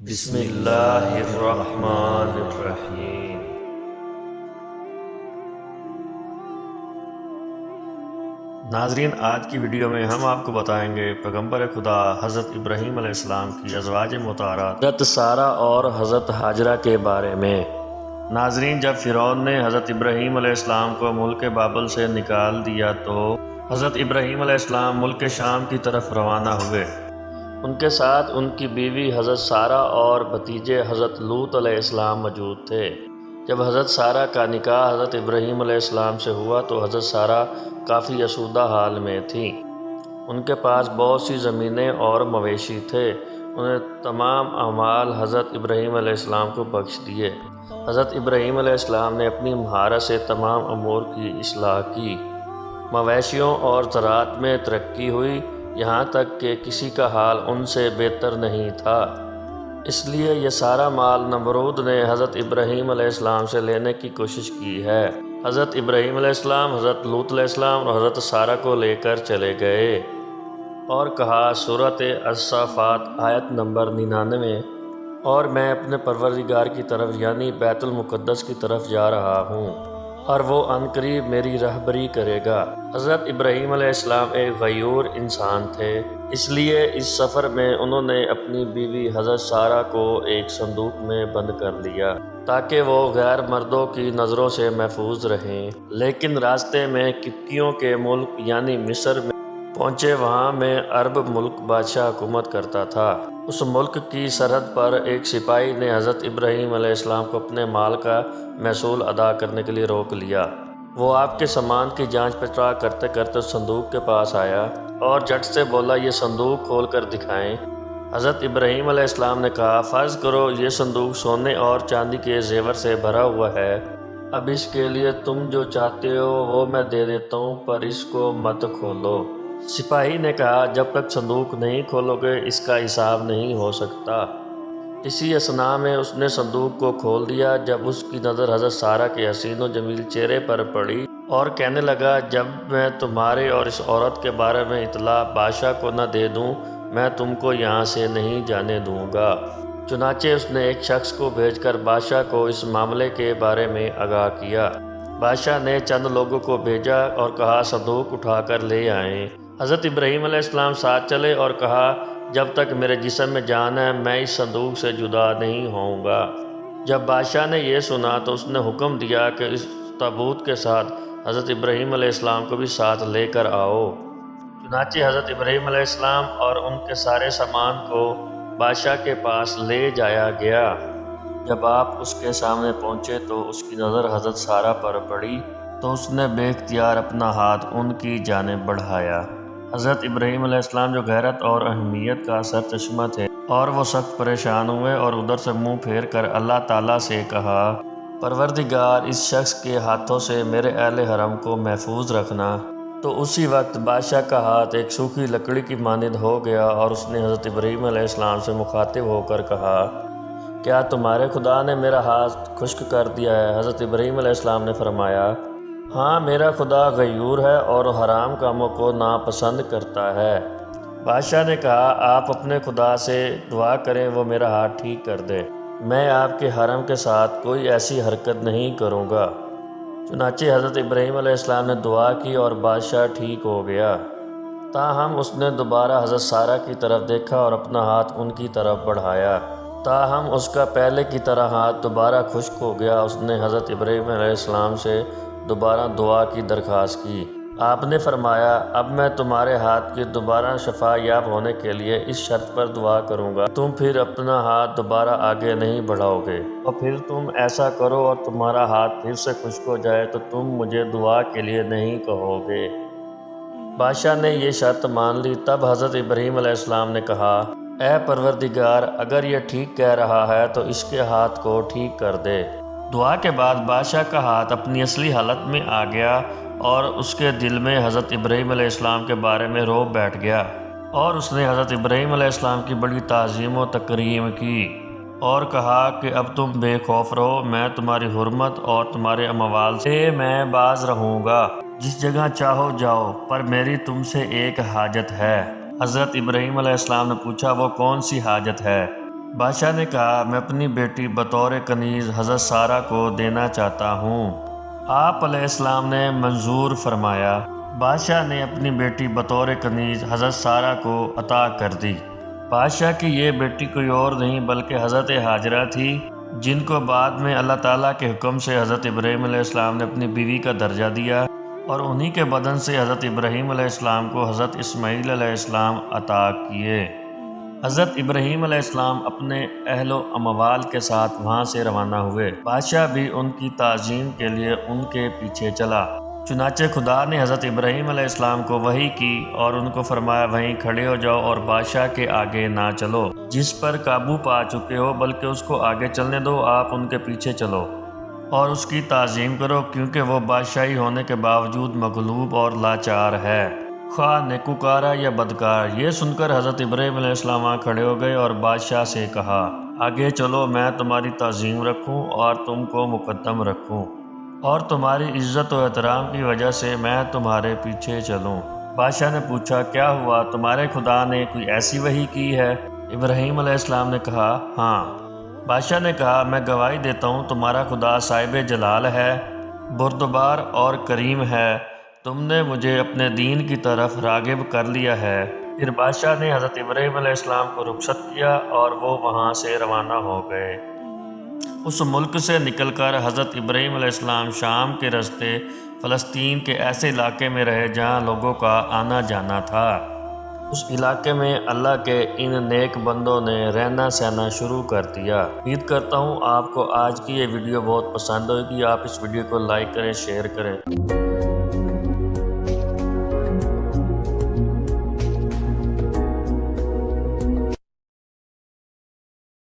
بسم اللہ الرحمن الرحیم۔ ناظرین، آج کی ویڈیو میں ہم آپ کو بتائیں گے پیغمبر خدا حضرت ابراہیم علیہ السلام کی ازواج مطہرات حضرت سارہ اور حضرت ہاجرہ کے بارے میں۔ ناظرین، جب فرعون نے حضرت ابراہیم علیہ السلام کو ملک بابل سے نکال دیا تو حضرت ابراہیم علیہ السلام ملک شام کی طرف روانہ ہوئے۔ ان کے ساتھ ان کی بیوی حضرت سارہ اور بھتیجے حضرت لوط علیہ السلام موجود تھے۔ جب حضرت سارہ کا نکاح حضرت ابراہیم علیہ السلام سے ہوا تو حضرت سارہ کافی آسودہ حال میں تھیں۔ ان کے پاس بہت سی زمینیں اور مویشی تھے۔ انہیں تمام اعمال حضرت ابراہیم علیہ السلام کو بخش دیے۔ حضرت ابراہیم علیہ السلام نے اپنی مہارت سے تمام امور کی اصلاح کی۔ مویشیوں اور زراعت میں ترقی ہوئی، یہاں تک کہ کسی کا حال ان سے بہتر نہیں تھا۔ اس لیے یہ سارا مال نمرود نے حضرت ابراہیم علیہ السلام سے لینے کی کوشش کی ہے۔ حضرت ابراہیم علیہ السلام حضرت لوط علیہ السلام اور حضرت سارہ کو لے کر چلے گئے اور کہا، سورۃ الصافات آیت نمبر 99، اور میں اپنے پروردگار کی طرف یعنی بیت المقدس کی طرف جا رہا ہوں اور وہ عنقریب میری رہبری کرے گا۔ حضرت ابراہیم علیہ السلام ایک غیور انسان تھے، اس لیے اس سفر میں انہوں نے اپنی بیوی حضرت سارہ کو ایک صندوق میں بند کر لیا تاکہ وہ غیر مردوں کی نظروں سے محفوظ رہیں۔ لیکن راستے میں قبطیوں کے ملک یعنی مصر میں پہنچے۔ وہاں میں عرب ملک بادشاہ حکومت کرتا تھا۔ اس ملک کی سرحد پر ایک سپاہی نے حضرت ابراہیم علیہ السلام کو اپنے مال کا محصول ادا کرنے کے لیے روک لیا۔ وہ آپ کے سامان کی جانچ پڑتال کرتے کرتے اس صندوق کے پاس آیا اور جھٹ سے بولا، یہ صندوق کھول کر دکھائیں۔ حضرت ابراہیم علیہ السلام نے کہا، فرض کرو یہ صندوق سونے اور چاندی کے زیور سے بھرا ہوا ہے۔ اب اس کے لیے تم جو چاہتے ہو وہ میں دے دیتا ہوں، پر اس کو مت کھولو۔ سپاہی نے کہا، جب تک صندوق نہیں کھولو گے اس کا حساب نہیں ہو سکتا۔ اسی اثناء میں اس نے صندوق کو کھول دیا۔ جب اس کی نظر حضرت سارہ کے حسین و جمیل چہرے پر پڑی اور کہنے لگا، جب میں تمہارے اور اس عورت کے بارے میں اطلاع بادشاہ کو نہ دے دوں میں تم کو یہاں سے نہیں جانے دوں گا۔ چنانچہ اس نے ایک شخص کو بھیج کر بادشاہ کو اس معاملے کے بارے میں آگاہ کیا۔ بادشاہ نے چند لوگوں کو بھیجا اور کہا، صندوق اٹھا کر لے آئیں۔ حضرت ابراہیم علیہ السلام ساتھ چلے اور کہا، جب تک میرے جسم میں جان ہے میں اس صندوق سے جدا نہیں ہوں گا۔ جب بادشاہ نے یہ سنا تو اس نے حکم دیا کہ اس تابوت کے ساتھ حضرت ابراہیم علیہ السلام کو بھی ساتھ لے کر آؤ۔ چنانچہ حضرت ابراہیم علیہ السلام اور ان کے سارے سامان کو بادشاہ کے پاس لے جایا گیا۔ جب آپ اس کے سامنے پہنچے تو اس کی نظر حضرت سارہ پر پڑی تو اس نے بے اختیار اپنا ہاتھ ان کی جانب بڑھایا۔ حضرت ابراہیم علیہ السلام جو غیرت اور اہمیت کا سرچشمہ تھے اور وہ سخت پریشان ہوئے اور ادھر سے منہ پھیر کر اللہ تعالیٰ سے کہا، پروردگار اس شخص کے ہاتھوں سے میرے اہل حرم کو محفوظ رکھنا۔ تو اسی وقت بادشاہ کا ہاتھ ایک سوکھی لکڑی کی مانند ہو گیا اور اس نے حضرت ابراہیم علیہ السلام سے مخاطب ہو کر کہا، کیا تمہارے خدا نے میرا ہاتھ خشک کر دیا ہے؟ حضرت ابراہیم علیہ السلام نے فرمایا، ہاں، میرا خدا غیور ہے اور حرام کاموں کو ناپسند کرتا ہے۔ بادشاہ نے کہا، آپ اپنے خدا سے دعا کریں وہ میرا ہاتھ ٹھیک کر دے، میں آپ کے حرم کے ساتھ کوئی ایسی حرکت نہیں کروں گا۔ چنانچہ حضرت ابراہیم علیہ السلام نے دعا کی اور بادشاہ ٹھیک ہو گیا۔ تاہم اس نے دوبارہ حضرت سارہ کی طرف دیکھا اور اپنا ہاتھ ان کی طرف بڑھایا۔ تاہم اس کا پہلے کی طرح ہاتھ دوبارہ خشک ہو گیا۔ اس نے حضرت ابراہیم علیہ السلام سے دوبارہ دعا کی درخواست کی۔ آپ نے فرمایا، اب میں تمہارے ہاتھ کے دوبارہ شفا یاب ہونے کے لیے اس شرط پر دعا کروں گا، تم پھر اپنا ہاتھ دوبارہ آگے نہیں بڑھاؤ گے، اور پھر تم ایسا کرو اور تمہارا ہاتھ پھر سے خشک ہو جائے تو تم مجھے دعا کے لیے نہیں کہو گے۔ بادشاہ نے یہ شرط مان لی۔ تب حضرت ابراہیم علیہ السلام نے کہا، اے پروردگار، اگر یہ ٹھیک کہہ رہا ہے تو اس کے ہاتھ کو ٹھیک کر دے۔ دعا کے بعد بادشاہ کا ہاتھ اپنی اصلی حالت میں آ گیا اور اس کے دل میں حضرت ابراہیم علیہ السلام کے بارے میں رعب بیٹھ گیا، اور اس نے حضرت ابراہیم علیہ السلام کی بڑی تعظیم و تکریم کی اور کہا کہ اب تم بے خوف رہو، میں تمہاری حرمت اور تمہارے اموال سے میں باز رہوں گا، جس جگہ چاہو جاؤ، پر میری تم سے ایک حاجت ہے۔ حضرت ابراہیم علیہ السلام نے پوچھا، وہ کون سی حاجت ہے؟ بادشاہ نے کہا میں اپنی بیٹی بطور کنیز حضرت سارہ کو دینا چاہتا ہوں۔ آپ علیہ السلام نے منظور فرمایا۔ بادشاہ نے اپنی بیٹی بطور کنیز حضرت سارہ کو عطا کر دی۔ بادشاہ کی یہ بیٹی کوئی اور نہیں بلکہ حضرت ہاجرہ تھی، جن کو بعد میں اللہ تعالیٰ کے حکم سے حضرت ابراہیم علیہ السلام نے اپنی بیوی کا درجہ دیا، اور انہی کے بدن سے حضرت ابراہیم علیہ السلام کو حضرت اسماعیل علیہ السلام عطا کیے۔ حضرت ابراہیم علیہ السلام اپنے اہل و اموال کے ساتھ وہاں سے روانہ ہوئے۔ بادشاہ بھی ان کی تعظیم کے لیے ان کے پیچھے چلا۔ چنانچہ خدا نے حضرت ابراہیم علیہ السلام کو وحی کی اور ان کو فرمایا وہیں کھڑے ہو جاؤ اور بادشاہ کے آگے نہ چلو، جس پر قابو پا چکے ہو، بلکہ اس کو آگے چلنے دو، آپ ان کے پیچھے چلو اور اس کی تعظیم کرو، کیونکہ وہ بادشاہی ہونے کے باوجود مغلوب اور لاچار ہے، خواہ نیکوکارہ یا بدکار۔ یہ سن کر حضرت ابراہیم علیہ السلام وہاں کھڑے ہو گئے اور بادشاہ سے کہا آگے چلو، میں تمہاری تعظیم رکھوں اور تم کو مقدم رکھوں، اور تمہاری عزت و احترام کی وجہ سے میں تمہارے پیچھے چلوں۔ بادشاہ نے پوچھا کیا ہوا، تمہارے خدا نے کوئی ایسی وحی کی ہے؟ ابراہیم علیہ السلام نے کہا ہاں۔ بادشاہ نے کہا میں گواہی دیتا ہوں تمہارا خدا صاحب جلال ہے، بردبار اور کریم ہے، تم نے مجھے اپنے دین کی طرف راغب کر لیا ہے۔ پھر بادشاہ نے حضرت ابراہیم علیہ السلام کو رخصت کیا اور وہ وہاں سے روانہ ہو گئے۔ اس ملک سے نکل کر حضرت ابراہیم علیہ السلام شام کے راستے فلسطین کے ایسے علاقے میں رہے جہاں لوگوں کا آنا جانا تھا۔ اس علاقے میں اللہ کے ان نیک بندوں نے رہنا سہنا شروع کر دیا۔ امید کرتا ہوں آپ کو آج کی یہ ویڈیو بہت پسند ہوگی۔ آپ اس ویڈیو کو لائک کریں، شیئر کریں۔